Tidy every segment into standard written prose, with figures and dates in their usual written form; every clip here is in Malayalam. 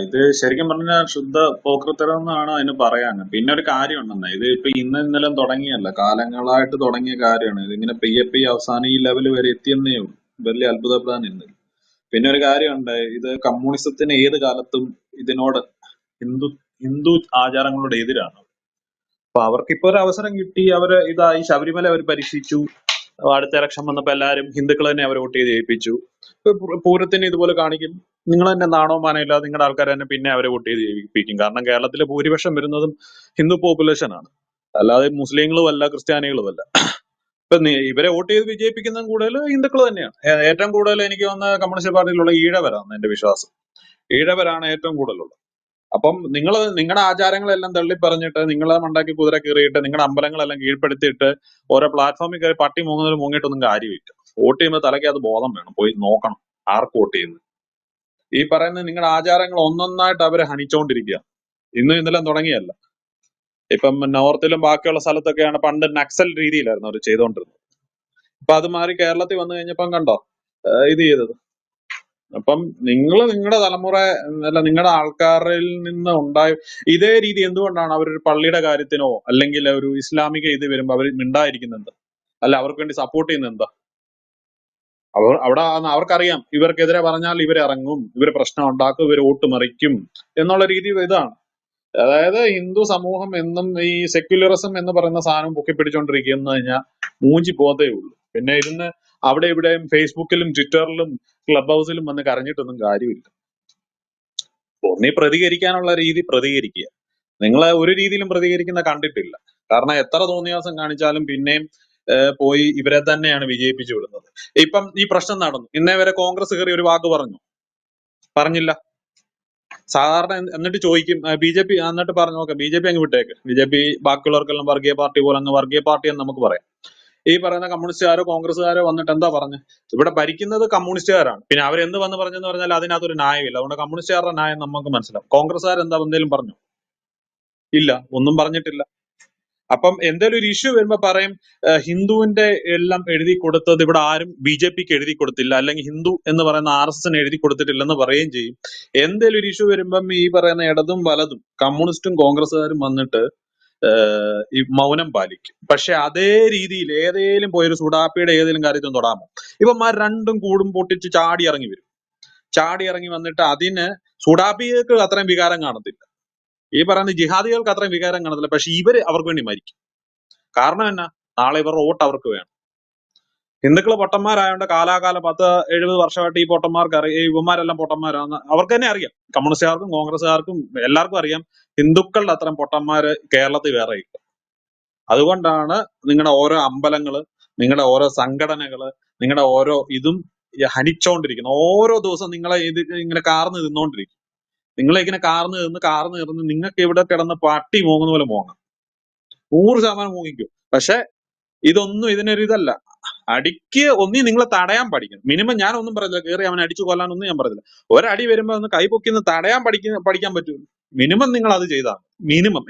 ഇത് ശരിക്കും പറഞ്ഞാൽ ശുദ്ധ പോക്രിത്തരം എന്നാണ് അതിന് പറയാൻ. പിന്നെ ഒരു കാര്യം ഉണ്ടെന്നേ, ഇത് ഇപ്പൊ ഇന്ന് ഇന്നലെ തുടങ്ങിയല്ല, കാലങ്ങളായിട്ട് തുടങ്ങിയ കാര്യമാണ്. ഇതിങ്ങനെ പെയ്യെ പെയ്യെ അവസാനം ഈ ലെവൽ വരെ എത്തിയെന്നേ ഉള്ളൂ. വലിയ അത്ഭുതപ്പെടാനില്ല. പിന്നെ ഒരു കാര്യമുണ്ട്, ഇത് കമ്മ്യൂണിസത്തിന് ഏത് കാലത്തും ഇതിനോട് ഹിന്ദു ഹിന്ദു ആചാരങ്ങളോട് എതിരാണ്. അപ്പൊ അവർക്കിപ്പോ ഒരു അവസരം കിട്ടി, അവര് ഇതായി ശബരിമല അവർ പരീക്ഷിച്ചു. അടുത്ത ഇലക്ഷൻ വന്നപ്പോ എല്ലാരും ഹിന്ദുക്കൾ തന്നെ അവരെ വോട്ട് ചെയ്ത് ജയിപ്പിച്ചു. ഇപ്പൊ പൂരത്തിന് ഇതുപോലെ കാണിക്കും. നിങ്ങൾ തന്നെ നാണോ മാനോ ഇല്ലാതെ നിങ്ങളുടെ ആൾക്കാർ തന്നെ പിന്നെ അവരെ വോട്ട് ചെയ്ത് ജയിപ്പിക്കും. കാരണം കേരളത്തിലെ ഭൂരിപക്ഷം വരുന്നതും ഹിന്ദു പോപ്പുലേഷൻ ആണ്, അല്ലാതെ മുസ്ലിങ്ങളും അല്ല ക്രിസ്ത്യാനികളും അല്ല. ഇപ്പൊ ഇവരെ വോട്ട് ചെയ്ത് വിജയിപ്പിക്കുന്നതും കൂടുതൽ ഹിന്ദുക്കൾ തന്നെയാണ്. ഏറ്റവും കൂടുതൽ എനിക്ക് തോന്നുന്ന കമ്മ്യൂണിസ്റ്റ് പാർട്ടിയിലുള്ള ഈഴവരാണ് എന്റെ വിശ്വാസം. ഈഴവരാണ് ഏറ്റവും കൂടുതലുള്ളത്. അപ്പം നിങ്ങൾ നിങ്ങളുടെ ആചാരങ്ങളെല്ലാം തള്ളി പറഞ്ഞിട്ട് നിങ്ങളെ മണ്ടാക്കി കുതിര കീറിയിട്ട് നിങ്ങളുടെ അമ്പലങ്ങളെല്ലാം കീഴ്പ്പെടുത്തിയിട്ട് ഓരോ പ്ലാറ്റ്ഫോമിൽ കയറി പട്ടി മൂങ്ങുന്നതിൽ മുങ്ങിയിട്ടൊന്നും കാര്യമില്ല. വോട്ട് ചെയ്യുമ്പോൾ തലയ്ക്ക് അത് ബോധം വേണം, പോയി നോക്കണം ആർക്ക് വോട്ട് ചെയ്യുന്നത്. ഈ പറയുന്ന നിങ്ങളുടെ ആചാരങ്ങൾ ഒന്നൊന്നായിട്ട് അവരെ ഹനിച്ചോണ്ടിരിക്കുക. ഇന്നും ഇന്നലെ തുടങ്ങിയല്ല. ഇപ്പം നോർത്തിലും ബാക്കിയുള്ള സ്ഥലത്തൊക്കെയാണ് പണ്ട് നക്സൽ രീതിയിലായിരുന്നു അവർ ചെയ്തുകൊണ്ടിരുന്നത്. ഇപ്പൊ അത് മാറി കേരളത്തിൽ വന്നു കഴിഞ്ഞപ്പം കണ്ടോ ഇത് ചെയ്തത്. അപ്പം നിങ്ങൾ നിങ്ങളുടെ തലമുറ അല്ല നിങ്ങളുടെ ആൾക്കാരിൽ നിന്ന് ഉണ്ടായ ഇതേ രീതി എന്തുകൊണ്ടാണ് അവരൊരു പള്ളിയുടെ കാര്യത്തിനോ അല്ലെങ്കിൽ ഒരു ഇസ്ലാമിക ഇത് വരുമ്പോ അവർ മിണ്ടായിരിക്കുന്നത്? അല്ല അവർക്ക് വേണ്ടി സപ്പോർട്ട് ചെയ്യുന്നത് എന്താ? അവിടെ അവർക്കറിയാം ഇവർക്കെതിരെ പറഞ്ഞാൽ ഇവരിറങ്ങും, ഇവർ പ്രശ്നം ഉണ്ടാക്കും, ഇവർ വോട്ട് മറിക്കും എന്നുള്ള രീതി ഇതാണ്. അതായത് ഹിന്ദു സമൂഹം എന്നും ഈ സെക്യുലറിസം എന്ന് പറയുന്ന സാധനം പൊക്കിപ്പിടിച്ചോണ്ടിരിക്കുന്ന കഴിഞ്ഞാൽ മൂഞ്ചി പോകത്തേ ഉള്ളൂ. പിന്നെ ഇരുന്ന് അവിടെ ഇവിടെയും ഫേസ്ബുക്കിലും ട്വിറ്ററിലും ക്ലബ് ഹൗസിലും വന്ന് കരഞ്ഞിട്ടൊന്നും കാര്യമില്ല. ഒന്നീ പ്രതികരിക്കാനുള്ള രീതി പ്രതികരിക്കുക. നിങ്ങളെ ഒരു രീതിയിലും പ്രതികരിക്കുന്ന കണ്ടിട്ടില്ല. കാരണം എത്ര തോന്നിയാസം കാണിച്ചാലും പിന്നെയും പോയി ഇവരെ തന്നെയാണ് വിജയിപ്പിച്ചു വിടുന്നത്. ഇപ്പം ഈ പ്രശ്നം നടന്നു, ഇന്നേ വരെ കോൺഗ്രസ് കയറി ഒരു വാക്ക് പറഞ്ഞില്ല. സാധാരണ എന്നിട്ട് ചോദിക്കും BJP, എന്നിട്ട് പറഞ്ഞു നോക്കാം BJP അങ്ങ് വിട്ടേക്ക്, BJP ബാക്കിയുള്ളവർക്കെല്ലാം വർഗീയ പാർട്ടി പോലെ അങ്ങ് വർഗീയ പാർട്ടി എന്ന് നമുക്ക് പറയാം. ഈ പറയുന്ന കമ്മ്യൂണിസ്റ്റുകാരോ കോൺഗ്രസ്സുകാരോ വന്നിട്ട് എന്താ പറഞ്ഞു? ഇവിടെ ഭരിക്കുന്നത് കമ്മ്യൂണിസ്റ്റുകാരാണ്. പിന്നെ അവരെന്ത് വന്ന് പറഞ്ഞെന്ന് പറഞ്ഞാൽ അതിനകത്തൊരു ന്യായമില്ല. അതുകൊണ്ട് കമ്മ്യൂണിസ്റ്റുകാരുടെ ന്യായം നമുക്ക് മനസ്സിലാവും. കോൺഗ്രസ്സുകാർ എന്താ എന്തെങ്കിലും പറഞ്ഞു? ഇല്ല, ഒന്നും പറഞ്ഞിട്ടില്ല. അപ്പം എന്തെങ്കിലും ഒരു ഇഷ്യൂ വരുമ്പോ പറയും ഹിന്ദുവിന്റെ എല്ലാം എഴുതി കൊടുത്തത് ഇവിടെ ആരും BJPക്ക് എഴുതി കൊടുത്തില്ല, അല്ലെങ്കിൽ ഹിന്ദു എന്ന് പറയുന്ന RSSന് എഴുതി കൊടുത്തിട്ടില്ലെന്ന് പറയുകയും ചെയ്യും. എന്തെങ്കിലും ഒരു ഇഷ്യൂ വരുമ്പം ഈ പറയുന്ന ഇടതും വലതും കമ്മ്യൂണിസ്റ്റും കോൺഗ്രസ്സുകാരും വന്നിട്ട് ഈ മൗനം പാലിക്കും. പക്ഷെ അതേ രീതിയിൽ ഏതേലും പോയൊരു സുഡാപ്പിയുടെ ഏതെങ്കിലും കാര്യത്തിൽ തൊടാമോ? ഇവന്മാർ രണ്ടും കൂടും പൊട്ടിച്ച് ചാടി ഇറങ്ങി വരും. ചാടി ഇറങ്ങി വന്നിട്ട് അതിന് സുഡാപ്പികൾക്ക് അത്രയും വികാരം കാണത്തില്ല, ഈ പറയുന്ന ജിഹാദികൾക്ക് അത്രയും വികാരം കാണത്തില്ല. പക്ഷെ ഇവര് അവർക്ക് വേണ്ടി മരിക്കും. കാരണം എന്നാ? നാളെ ഇവരുടെ വോട്ട് അവർക്ക് വേണം. ഹിന്ദുക്കൾ പൊട്ടന്മാരായതുകൊണ്ട് കാലാകാലം 10-70 വർഷമായിട്ട് ഈ പൊട്ടന്മാർക്ക് അറിയാം, ഈ ഇവന്മാരെല്ലാം പൊട്ടന്മാരാന്ന് അവർക്ക് തന്നെ അറിയാം. കമ്മ്യൂണിസ്റ്റുകാർക്കും കോൺഗ്രസ്സുകാർക്കും എല്ലാവർക്കും അറിയാം ഹിന്ദുക്കളുടെ അത്രയും പൊട്ടന്മാര് കേരളത്തിൽ വേറെ ഇല്ല. അതുകൊണ്ടാണ് നിങ്ങളുടെ ഓരോ അമ്പലങ്ങള്, നിങ്ങളുടെ ഓരോ സംഘടനകള്, നിങ്ങളുടെ ഓരോ ഇതും ഹനിച്ചോണ്ടിരിക്കുന്നത്. ഓരോ ദിവസം നിങ്ങളെ ഇത് ഇങ്ങനെ കാർന്ന് നിന്നോണ്ടിരിക്കും. നിങ്ങളെ ഇങ്ങനെ കാർന്ന് നിന്ന് നിങ്ങൾക്ക് ഇവിടെ കിടന്ന് പട്ടി മൂങ്ങുന്ന പോലെ മോങ്ങാം, 100% മൂങ്ങിക്കും. പക്ഷെ ഇതൊന്നും ഇതിനൊരു ഇതല്ല. അടിക്ക് ഒന്നി നിങ്ങളെ തടയാൻ പഠിക്കണം. മിനിമം ഞാൻ ഒന്നും പറയില്ല കയറി അവനെ അടിച്ചു കൊല്ലാനൊന്നും ഞാൻ പറയില്ല. ഒരടി വരുമ്പോ ഒന്ന് കൈ പൊക്കി ഒന്ന് തടയാൻ പഠിക്കാൻ പറ്റും. മിനിമം നിങ്ങൾ അത് ചെയ്താൽ മിനിമം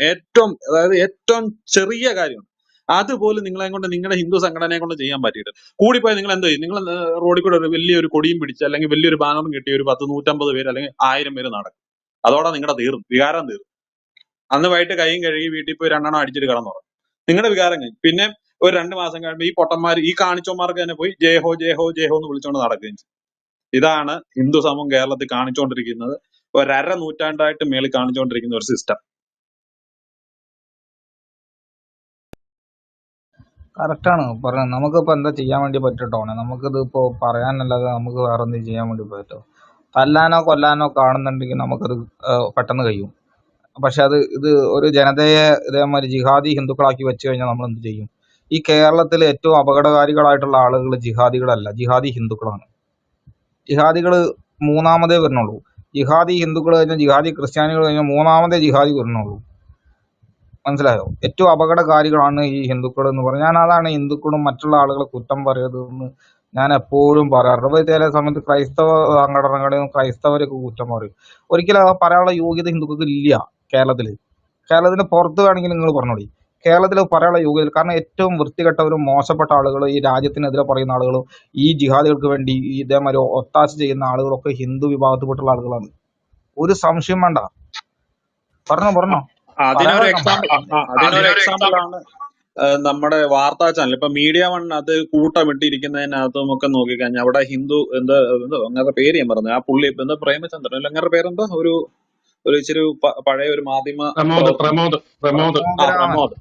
അതായത് ഏറ്റവും ചെറിയ കാര്യമാണ്. അതുപോലും നിങ്ങളെ കൊണ്ട് നിങ്ങളുടെ ഹിന്ദു സംഘടനയെ കൊണ്ട് ചെയ്യാൻ പറ്റിയിട്ട് കൂടിപ്പോയി നിങ്ങൾ എന്ത് ചെയ്യും? നിങ്ങൾ റോഡിൽ കൂടെ വലിയൊരു കൊടിയും പിടിച്ച് അല്ലെങ്കിൽ വലിയൊരു ബാനറും കിട്ടി ഒരു 10-150 പേര് അല്ലെങ്കിൽ 1000 പേര് നടക്കും. അതോടെ നിങ്ങളുടെ വികാരം തീർന്നു. അന്ന് വൈകിട്ട് കൈയും കഴുകി വീട്ടിൽ പോയി 2 അടിച്ചിട്ട് കിടന്നുറങ്ങും. നിങ്ങളുടെ വികാരം കഴിഞ്ഞു. പിന്നെ ഒരു 2 മാസം കഴിയുമ്പോൾ ഈ പൊട്ടന്മാർ ഈ കാണിച്ചോന്മാർക്ക് തന്നെ പോയി ജയഹോ ജയഹോ ജയഹോ എന്ന് വിളിച്ചുകൊണ്ട് നടക്കുകയും ചെയ്യും. ഇതാണ് ഹിന്ദു സമൂഹം കേരളത്തിൽ കാണിച്ചുകൊണ്ടിരിക്കുന്നത്. 1.5 നൂറ്റാണ്ടായിട്ട് മേളിൽ കാണിച്ചുകൊണ്ടിരിക്കുന്ന ഒരു സിസ്റ്റം. കറക്റ്റാണ് പറയുന്നത്. നമുക്കിപ്പോൾ എന്താ ചെയ്യാൻ വേണ്ടി പറ്റട്ടോ? നമുക്കിത് ഇപ്പോൾ പറയാനല്ലാതെ നമുക്ക് വേറെ എന്തെങ്കിലും ചെയ്യാൻ വേണ്ടി പറ്റുമോ? തല്ലാനോ കൊല്ലാനോ കാണുന്നുണ്ടെങ്കിൽ നമുക്കത് പെട്ടെന്ന് കഴിയും. പക്ഷെ ഇത് ഒരു ജനതയെ ഇതേമാതിരി ജിഹാദി ഹിന്ദുക്കളാക്കി വെച്ച് കഴിഞ്ഞാൽ നമ്മൾ എന്ത് ചെയ്യും? ഈ കേരളത്തിൽ ഏറ്റവും അപകടകാരികളായിട്ടുള്ള ആളുകൾ ജിഹാദികളല്ല, ജിഹാദി ഹിന്ദുക്കളാണ്. ജിഹാദികൾ മൂന്നാമതേ വരുന്നുള്ളൂ. ജിഹാദി ഹിന്ദുക്കൾ കഴിഞ്ഞാൽ ജിഹാദി ക്രിസ്ത്യാനികൾ കഴിഞ്ഞാൽ മൂന്നാമതേ ജിഹാദി വരുന്നുള്ളൂ. മനസ്സിലായോ? ഏറ്റവും അപകടകാരികളാണ് ഈ ഹിന്ദുക്കൾ എന്ന് പറഞ്ഞാൽ. ഞാൻ അതാണ് ഹിന്ദുക്കളും മറ്റുള്ള ആളുകളെ കുറ്റം പറയരുതെന്ന് ഞാൻ എപ്പോഴും പറയാറുണ്ട്. ചില സമയത്ത് ക്രൈസ്തവ സംഘടനകളെയും ക്രൈസ്തവരെയൊക്കെ കുറ്റം പറയും. ഒരിക്കലും പറയാനുള്ള യോഗ്യത ഹിന്ദുക്കൾക്ക് ഇല്ല കേരളത്തിന് പുറത്ത് വേണമെങ്കിൽ നിങ്ങൾ പറഞ്ഞോളി. കേരളത്തിൽ പറയാനുള്ള യോഗ്യത, കാരണം ഏറ്റവും വൃത്തികെട്ടവരും മോശപ്പെട്ട ആളുകൾ, ഈ രാജ്യത്തിനെതിരെ പറയുന്ന ആളുകളും ഈ ജിഹാദികൾക്ക് വേണ്ടി ഇതേമാതിരി ഒത്താശ ചെയ്യുന്ന ആളുകളൊക്കെ ഹിന്ദു വിഭാഗത്തിൽപ്പെട്ടുള്ള ആളുകളാണ്. ഒരു സംശയം വേണ്ട. പറഞ്ഞോ അതിനൊരു പറയാതെ എക്സാമ്പിൾ അതിനൊരു എക്സാമ്പിൾ ആണ് നമ്മുടെ വാർത്താ ചാനൽ ഇപ്പൊ മീഡിയ വൺ അത് കൂട്ടമിട്ടിരിക്കുന്നതിനകത്തും ഒക്കെ നോക്കിക്കഴിഞ്ഞാൽ അവിടെ ഹിന്ദു എന്തോ അങ്ങനത്തെ പേര് ഞാൻ പറഞ്ഞു ആ പുള്ളി എന്താ പ്രേമചന്ദ്രൻ അല്ല അങ്ങനെ പേരെന്തോ ഒരു ഇച്ചിരി പഴയ ഒരു മാധ്യമ പ്രമോദ് പ്രമോദ്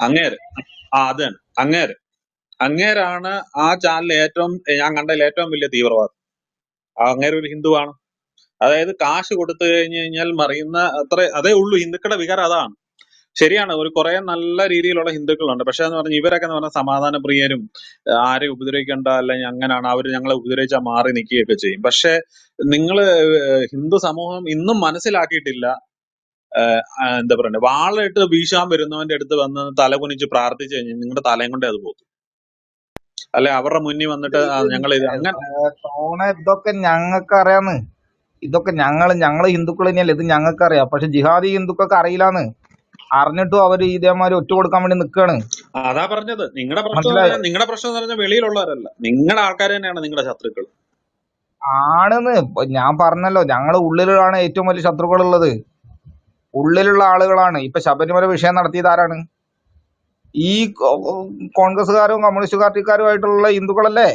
അങ്ങേര് അത് തന്നെ അങ്ങേരാണ് ആ ചാനലിൽ ഞാൻ കണ്ടതിൽ ഏറ്റവും വലിയ തീവ്രവാദി. അങ്ങേര് ഒരു ഹിന്ദുവാണ്. അതായത് കാശ് കൊടുത്തു കഴിഞ്ഞാൽ മറിയുന്ന അതേ ഉള്ളൂ. ഹിന്ദുക്കളുടെ വികാരം അതാണ്. ശരിയാണ്, ഒരു കുറെ നല്ല രീതിയിലുള്ള ഹിന്ദുക്കളുണ്ട്. പക്ഷെ എന്ന് പറഞ്ഞാൽ ഇവരൊക്കെ എന്ന് പറഞ്ഞാൽ സമാധാന പ്രിയരും ആരെയും ഉപദ്രവിക്കേണ്ട അല്ലെങ്കിൽ അങ്ങനെയാണ് അവർ ഞങ്ങളെ ഉപദ്രവിച്ചാൽ മാറി നിൽക്കുകയൊക്കെ ചെയ്യും. പക്ഷെ നിങ്ങള് ഹിന്ദു സമൂഹം ഇന്നും മനസ്സിലാക്കിയിട്ടില്ല. എന്താ പറയുക, വാളിട്ട് വീശാൻ വരുന്നവന്റെ അടുത്ത് വന്ന് തലകുനിച്ച് പ്രാർത്ഥിച്ചു കഴിഞ്ഞാൽ നിങ്ങളുടെ തലയും കൊണ്ടേ അത് പോകും. അല്ലെ അവരുടെ മുന്നിൽ വന്നിട്ട് ഞങ്ങൾ ഇത് അങ്ങനെ ഇതൊക്കെ ഞങ്ങൾക്ക് അറിയാന്ന്. ഇതൊക്കെ ഞങ്ങള് ഹിന്ദുക്കൾ തന്നെയല്ലേ, ഇത് ഞങ്ങൾക്ക് അറിയാം. പക്ഷെ ജിഹാദി ഹിന്ദുക്കൾക്ക് അറിയില്ലാന്ന്. അറിഞ്ഞിട്ടും അവര് ഇതേമാതിരി ഒറ്റ കൊടുക്കാൻ വേണ്ടി നിൽക്കുകയാണ്. അതാ പറഞ്ഞത്, നിങ്ങളുടെ പ്രശ്നം എന്ന് പറഞ്ഞാൽ വെളിയിലുള്ളവരല്ല, നിങ്ങളുടെ ആൾക്കാർ തന്നെയാണ് നിങ്ങളുടെ ശത്രുക്കൾ. ആണെന്ന് ഞാൻ പറഞ്ഞല്ലോ, ഞങ്ങള് ഉള്ളിലാണ് ഏറ്റവും വലിയ ശത്രുക്കളുള്ളത്. ഉള്ളിലുള്ള ആളുകളാണ്. ഇപ്പൊ ശബരിമല വിഷയം നടത്തിയത് ആരാണ്? ഈ കോൺഗ്രസ്സുകാരും കമ്മ്യൂണിസ്റ്റ് പാർട്ടിക്കാരുമായിട്ടുള്ള ഹിന്ദുക്കളല്ലേ?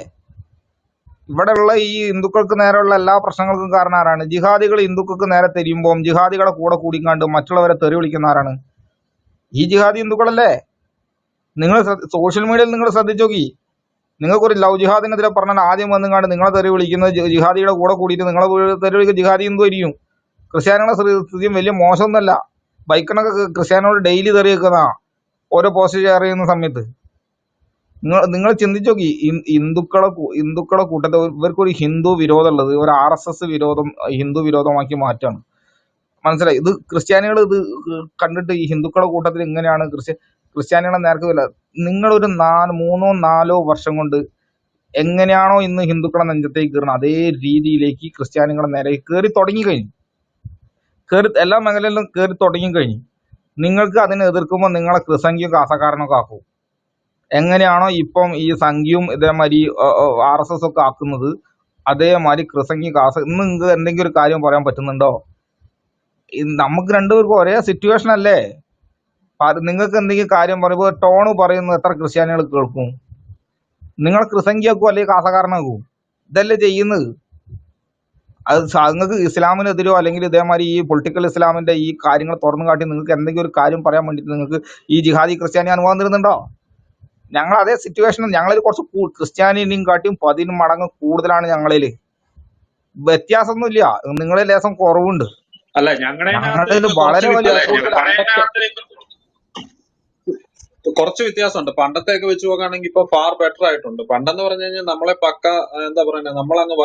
ഇവിടെ ഉള്ള ഈ ഹിന്ദുക്കൾക്ക് നേരെയുള്ള എല്ലാ പ്രശ്നങ്ങൾക്കും കാരണം ആരാണ്? ജിഹാദികൾ ഹിന്ദുക്കൾക്ക് നേരെ തിരിയുമ്പോൾ ജിഹാദികളെ കൂടെ കൂടിക്കാണ്ട് മറ്റുള്ളവരെ തെറി വിളിക്കുന്ന ആരാണ്? ഈ ജിഹാദി ഹിന്ദുക്കളല്ലേ? നിങ്ങൾ സോഷ്യൽ മീഡിയയിൽ നിങ്ങൾ ശ്രദ്ധിച്ചു നോക്കി. നിങ്ങൾക്കൊരു ലവ് ജിഹാദിനെതിരെ പറഞ്ഞാൽ ആദ്യം വന്നുകാണ്ട് നിങ്ങളെ തെറി വിളിക്കുന്നത് ജിഹാദിയുടെ കൂടെ കൂടിയിട്ട് നിങ്ങളെ തെറി വിളിക്കുന്ന ജിഹാദി ഹിന്ദു ആയിരിക്കും. ക്രിസ്ത്യാനികളുടെ സ്ഥിതിയും വലിയ മോശമൊന്നുമല്ല. ബൈക്കിനൊക്കെ ക്രിസ്ത്യാനിയോട് ഡെയിലി തെറി വെക്കുന്ന ഓരോ പോസ്റ്റ് ഷെയർ ചെയ്യുന്ന സമയത്ത് നിങ്ങൾ ചിന്തിച്ചു നോക്കി. ഹിന്ദുക്കളെ കൂട്ടത്തിൽ ഇവർക്കൊരു ഹിന്ദു വിരോധം ഉള്ളത് ഒരു RSS വിരോധം ഹിന്ദു വിരോധമാക്കി മാറ്റാണ്. മനസ്സിലായി? ഇത് ക്രിസ്ത്യാനികൾ ഇത് കണ്ടിട്ട് ഈ ഹിന്ദുക്കളുടെ കൂട്ടത്തിൽ ഇങ്ങനെയാണ് ക്രിസ്ത്യാനികളെ നേർക്ക് വരില്ല. നിങ്ങളൊരു 3-4 വർഷം കൊണ്ട് എങ്ങനെയാണോ ഇന്ന് ഹിന്ദുക്കളെ നെഞ്ചത്തേക്ക് കയറുന്നത് അതേ രീതിയിലേക്ക് ക്രിസ്ത്യാനികളെ നേരെ കയറി തുടങ്ങിക്കഴിഞ്ഞു. എല്ലാ മേഖലയിലും കയറി തുടങ്ങിക്കഴിഞ്ഞു. നിങ്ങൾക്ക് അതിനെ എതിർക്കുമ്പോൾ നിങ്ങളെ ക്രിസംഖ്യയും കാസക്കാരനൊക്കെ ആക്കും. എങ്ങനെയാണോ ഇപ്പം ഈ സംഖ്യയും ഇതേമാതിരി RSS ഒക്കെ ആക്കുന്നത് അതേമാതിരി ക്രിസംഖ്യ ഇന്ന് നിങ്ങൾക്ക് എന്തെങ്കിലും ഒരു കാര്യം പറയാൻ പറ്റുന്നുണ്ടോ? നമുക്ക് രണ്ടുപേർക്കും ഒരേ സിറ്റുവേഷൻ അല്ലേ? നിങ്ങൾക്ക് എന്തെങ്കിലും കാര്യം പറയുമ്പോൾ ടോണ് പറയുന്നത് എത്ര ക്രിസ്ത്യാനികൾ കേൾക്കും? നിങ്ങൾ ക്രിസംഖ്യയാക്കും അല്ലെങ്കിൽ കാസക്കാരനാക്കും. ഇതല്ലേ ചെയ്യുന്നത്. അത് നിങ്ങൾക്ക് ഇസ്ലാമിനെതിരോ അല്ലെങ്കിൽ ഇതേമാതിരി ഈ പൊളിറ്റിക്കൽ ഇസ്ലാമിന്റെ ഈ കാര്യങ്ങൾ തുറന്നു കാട്ടി നിങ്ങൾക്ക് എന്തെങ്കിലും ഒരു കാര്യം പറയാൻ വേണ്ടിയിട്ട് നിങ്ങൾക്ക് ഈ ജിഹാദി ക്രിസ്ത്യാനി അനുഭവം തരുന്നുണ്ടോ? ഞങ്ങൾ അതേ സിറ്റുവേഷൻ. ഞങ്ങളിൽ കുറച്ച് ക്രിസ്ത്യാനിനെയും കാട്ടിയും 10 മടങ്ങ് കൂടുതലാണ് ഞങ്ങളിൽ. വ്യത്യാസമൊന്നുമില്ല. നിങ്ങളിൽ ലേശം കുറവുണ്ട്. അല്ല ഞങ്ങളിൽ വളരെ വലിയ കുറച്ച് വ്യത്യാസമുണ്ട്. പണ്ടത്തെയൊക്കെ വെച്ച് നോക്കുകയാണെങ്കിൽ ഇപ്പൊ ഫാർ ബെറ്റർ ആയിട്ടുണ്ട്. പണ്ടെന്ന് പറഞ്ഞു കഴിഞ്ഞാൽ നമ്മളെ പക്ക എന്താ പറയുക, നമ്മളങ്ങ്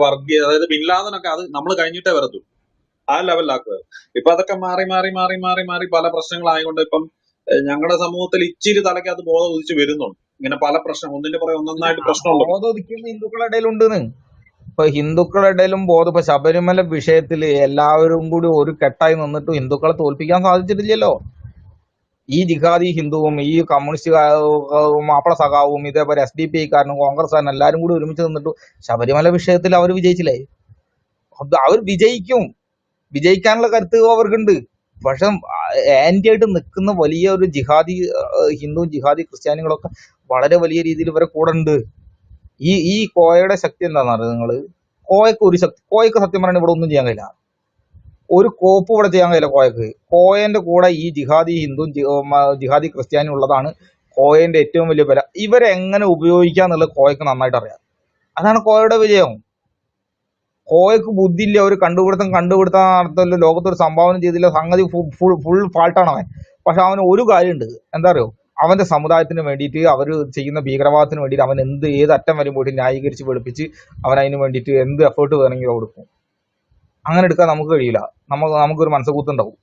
വർഗീയ, അതായത് ബിൻ ലാദനൊക്കെ അത് നമ്മൾ കഴിഞ്ഞിട്ടേ വരത്തു, ആ ലെവലിലാക്കുക. ഇപ്പൊ അതൊക്കെ മാറി മാറി മാറി മാറി മാറി പല പ്രശ്നങ്ങളായതുകൊണ്ട് ഇപ്പം ഞങ്ങളുടെ സമൂഹത്തിൽ ഇച്ചിരി തലയ്ക്കകത്ത് ബോധം ഉദിച്ച് വരുന്നുണ്ട്. ഇങ്ങനെ പല പ്രശ്നം ഒന്നിന്റെ പുറകെ ഒന്നൊന്നായിട്ട് പ്രശ്നമുണ്ട്. ബോധം ഉദിക്കുന്ന ഹിന്ദുക്കളുടെ ഇടയിലുണ്ടെന്ന്. ഇപ്പൊ ഹിന്ദുക്കളുടെ ഇടയിലും ബോധം. ഇപ്പൊ ശബരിമല വിഷയത്തിൽ എല്ലാവരും കൂടി ഒരു കെട്ടായി നിന്നിട്ട് ഹിന്ദുക്കളെ തോൽപ്പിക്കാൻ സാധിച്ചിട്ടില്ലല്ലോ. ഈ ജിഹാദി ഹിന്ദുവും ഈ കമ്മ്യൂണിസ്റ്റ് മാപ്പിള സഖാവും ഇതേപോലെ SDPക്കാരനും കോൺഗ്രസ്സുകാരനും എല്ലാരും കൂടി ഒരുമിച്ച് നിന്നിട്ട് ശബരിമല വിഷയത്തിൽ അവർ വിജയിച്ചില്ലേ? അവർ വിജയിക്കാനുള്ള കരുത്ത് അവർക്കുണ്ട്. പക്ഷെ ആന്റി ആയിട്ട് നിൽക്കുന്ന വലിയ ഒരു ജിഹാദി ഹിന്ദുവും ജിഹാദി ക്രിസ്ത്യാനികളൊക്കെ വളരെ വലിയ രീതിയിൽ ഇവരെ കൂടെ ഉണ്ട്. ഈ കോയയുടെ ശക്തി എന്താണെന്ന് അറിയാം നിങ്ങള്? കോയക്ക് സത്യം പറഞ്ഞാൽ ഇവിടെ ഒന്നും ചെയ്യാൻ കഴിയില്ല. ഒരു കോപ്പ് ഇവിടെ ചെയ്യാൻ കഴിയില്ല കോയക്ക്. കോയന്റെ കൂടെ ഈ ജിഹാദി ഹിന്ദുവും ജിഹാദി ക്രിസ്ത്യാനി ഉള്ളതാണ് കോയന്റെ ഏറ്റവും വലിയ ബലം. ഇവരെ എങ്ങനെ ഉപയോഗിക്കാന്നുള്ളത് കോയക്ക് നന്നായിട്ട് അറിയാം. അതാണ് കോയയുടെ വിജയം. കോയക്ക് ബുദ്ധിയില്ല. ഒരു കണ്ടുപിടുത്തം നടത്തില്ല. ലോകത്തൊരു സംഭാവന ചെയ്തില്ല. സംഗതി ഫുൾ ഫാൾട്ടാണ് അവൻ. പക്ഷെ അവന് ഒരു കാര്യമുണ്ട്. എന്താ അറിയോ? അവന്റെ സമുദായത്തിന് വേണ്ടിയിട്ട് അവർ ചെയ്യുന്ന ഭീകരവാദത്തിന് വേണ്ടിയിട്ട് അവൻ ഏത് അറ്റം വരും പോയിട്ട് ന്യായീകരിച്ച് വെളുപ്പിച്ച് അവൻ അതിന് വേണ്ടിയിട്ട് എന്ത് എഫേർട്ട് വേണമെങ്കിലും കൊടുക്കും. അങ്ങനെ എടുക്കാൻ നമുക്ക് കഴിയില്ല. നമുക്കൊരു മനസ്സുകൂത്തുണ്ടാവും.